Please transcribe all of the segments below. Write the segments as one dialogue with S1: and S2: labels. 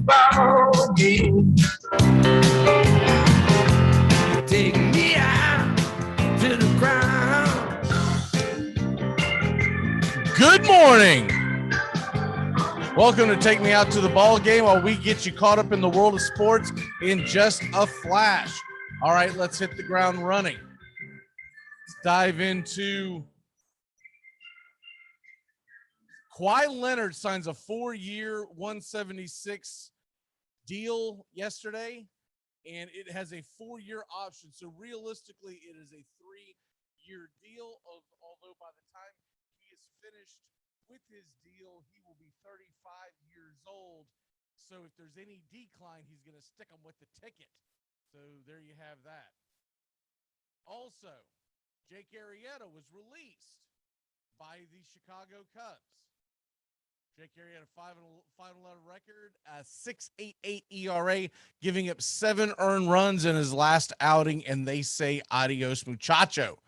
S1: ball game. Take me out to the ground.
S2: Good morning. Welcome to Take Me Out to the Ball Game, while we get you caught up in the world of sports in just a flash. All right, let's hit the ground running. Let's dive into Kawhi Leonard signs a 4-year, $176 deal yesterday, and it has a 4-year option. So realistically, it is a 3-year deal. Although by the time he is finished with his deal, he will be 35 years old. So if there's any decline, he's going to stick him with the ticket. So there you have that. Also, Jake Arrieta was released by the Chicago Cubs. Jake Arrieta, 5-11 record, a 6.88 ERA, giving up 7 earned runs in his last outing, and they say adios, muchacho.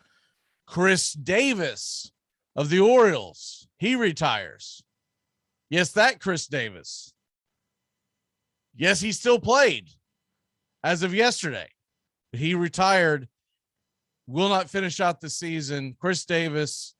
S2: Chris Davis of the Orioles, he retires. Yes, that Chris Davis. Yes, he still played as of yesterday. He retired, will not finish out the season. Chris Davis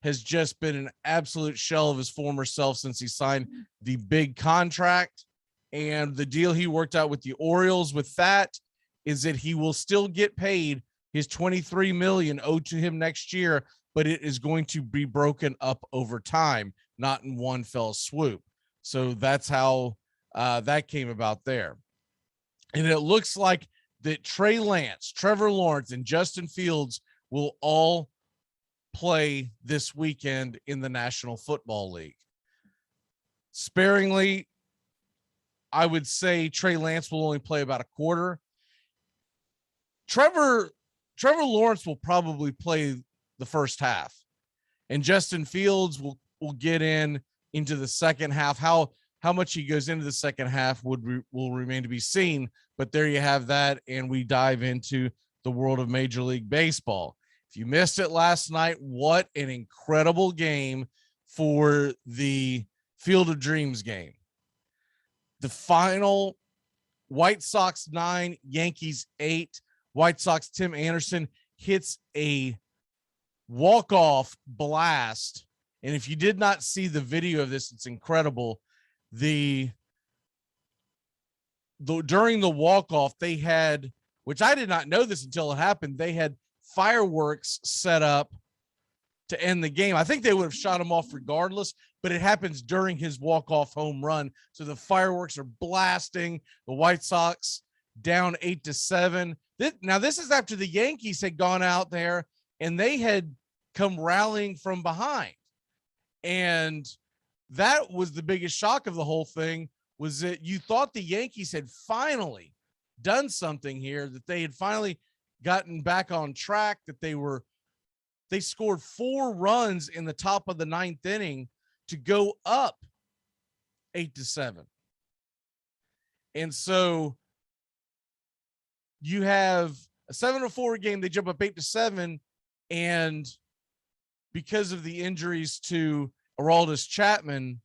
S2: has just been an absolute shell of his former self since he signed the big contract. And the deal he worked out with the Orioles with that is that he will still get paid his $23 million owed to him next year, but it is going to be broken up over time, not in one fell swoop. So that's how that came about there. And it looks like that Trey Lance, Trevor Lawrence, and Justin Fields will all play this weekend in the National Football League. Sparingly, I would say Trey Lance will only play about a quarter. Trevor Lawrence will probably play the first half, and Justin Fields will get into the second half. How much he goes into the second half will remain to be seen, but there you have that, and we dive into the world of Major League Baseball. If you missed it last night, what an incredible game for the Field of Dreams game. The final, White Sox 9, Yankees 8. White Sox Tim Anderson hits a walk-off blast. And if you did not see the video of this, it's incredible. During the walk-off, they had, which I did not know this until it happened, they had fireworks set up to end the game. I think they would have shot him off regardless, but it happens during his walk-off home run. So the fireworks are blasting. The White Sox down 8-7. Now, this is after the Yankees had gone out there and they had come rallying from behind. And that was the biggest shock of the whole thing, was that you thought the Yankees had finally done something here, that they had finally gotten back on track, that they scored 4 runs in the top of the 9th inning to go up 8-7. And so you have a 7-4 game. They jump up 8-7. And because of the injuries to Aroldis Chapman,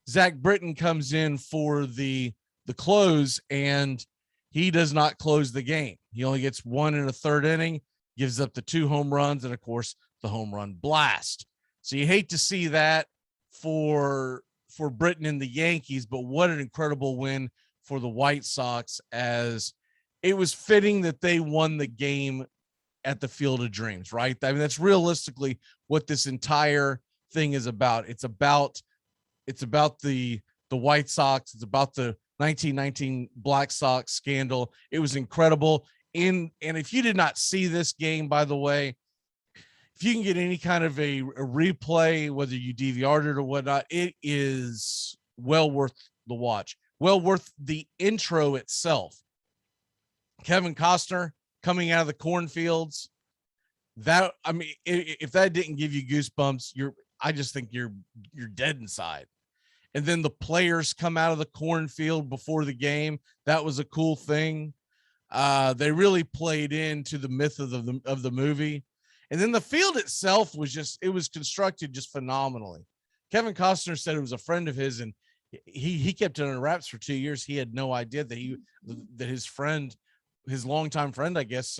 S2: Zach Britton comes in for the close, and he does not close the game. He only gets 1 in a 3rd inning, gives up the 2 home runs, and of course the home run blast. So you hate to see that for Britton and the Yankees, but what an incredible win for the White Sox, as it was fitting that they won the game at the Field of Dreams, right? I mean, that's realistically what this entire thing is about. It's about the White Sox. It's about the 1919 Black Sox scandal. It was incredible. And if you did not see this game, by the way, if you can get any kind of a replay, whether you DVR'd it or whatnot, it is well worth the watch. Well worth the intro itself. Kevin Costner coming out of the cornfields. That, I mean, if that didn't give you goosebumps, I just think you're dead inside. And then the players come out of the cornfield before the game. That was a cool thing. They really played into the myth of the movie. And then the field itself was constructed just phenomenally. Kevin Costner said it was a friend of his, and he kept it under wraps for 2 years. He had no idea that his friend, his longtime friend, I guess,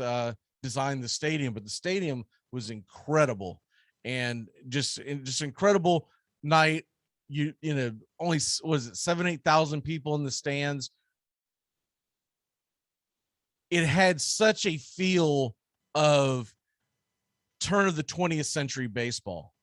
S2: designed the stadium. But the stadium was incredible, and just incredible night. Only was it 7,000-8,000 people in the stands. It had such a feel of turn of the 20th century baseball,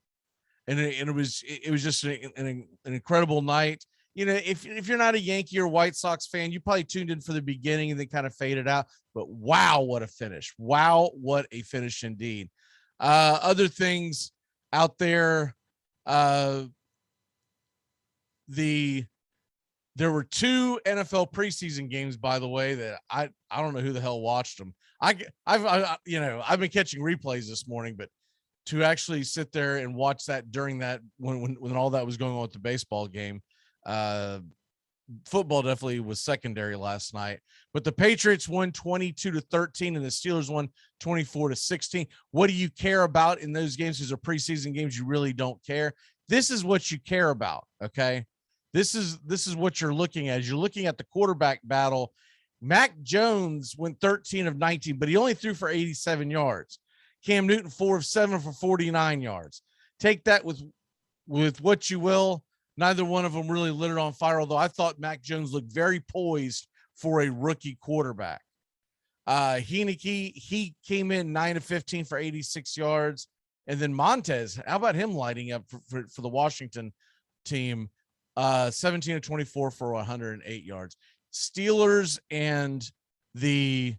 S2: and it was just an incredible night. If you're not a Yankee or White Sox fan, you probably tuned in for the beginning and then kind of faded out. But wow, what a finish! Wow, what a finish indeed. Other things out there, there were 2 NFL preseason games, by the way, that I don't know who the hell watched them. I've been catching replays this morning, but to actually sit there and watch that during that when all that was going on with the baseball game, football definitely was secondary last night. But the Patriots won 22-13 and the Steelers won 24-16. What do you care about in those games? These are preseason games. You really don't care. This is what you care about. Okay. This is what you're looking at. You're looking at the quarterback battle. Mac Jones went 13 of 19, but he only threw for 87 yards. Cam Newton 4 of 7 for 49 yards. Take that with what you will. Neither one of them really lit it on fire, although I thought Mac Jones looked very poised for a rookie quarterback. Heineke, he came in 9 of 15 for 86 yards. And then Montez, how about him lighting up for the Washington team? 17 of 24 for 108 yards. Steelers and the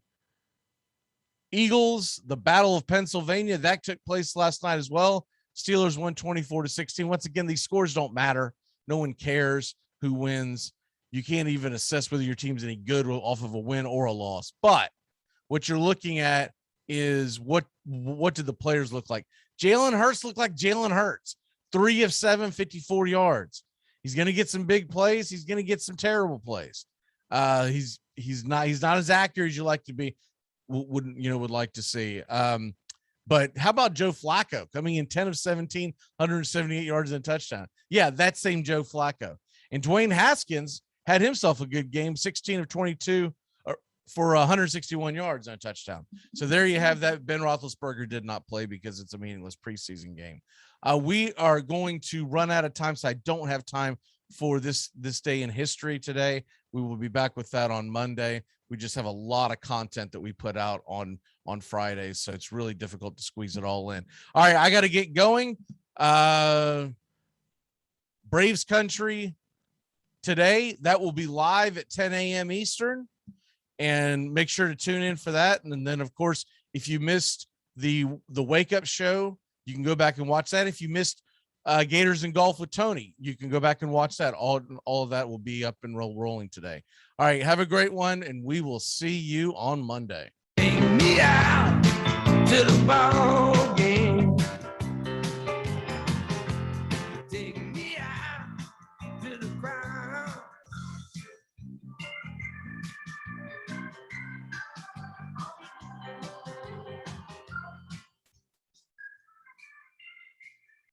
S2: Eagles, the Battle of Pennsylvania, that took place last night as well. Steelers won 24-16. Once again, these scores don't matter. No one cares who wins. You can't even assess whether your team's any good off of a win or a loss. But what you're looking at is what did the players look like? Jalen Hurts looked like Jalen Hurts. 3 of 7, 54 yards. He's going to get some big plays. He's going to get some terrible plays. He's not as accurate as you like to be. Would like to see. But how about Joe Flacco coming in 10 of 17, 178 yards and a touchdown? Yeah, that same Joe Flacco. And Dwayne Haskins had himself a good game, 16 of 22 for 161 yards and a touchdown. So there you have that. Ben Roethlisberger did not play because it's a meaningless preseason game. We are going to run out of time, so I don't have time for this day in history today. We will be back with that on Monday. We just have a lot of content that we put out on Fridays, so it's really difficult to squeeze it all in. All right, I got to get going. Braves Country today, that will be live at 10 a.m. Eastern, and make sure to tune in for that. And then, of course, if you missed the Wake Up Show, you can go back and watch that. If you missed Gators and Golf with Tony, you can go back and watch that. All of that will be up and rolling today. All right, have a great one, and we will see you on Monday.
S1: Take me out to the ball game.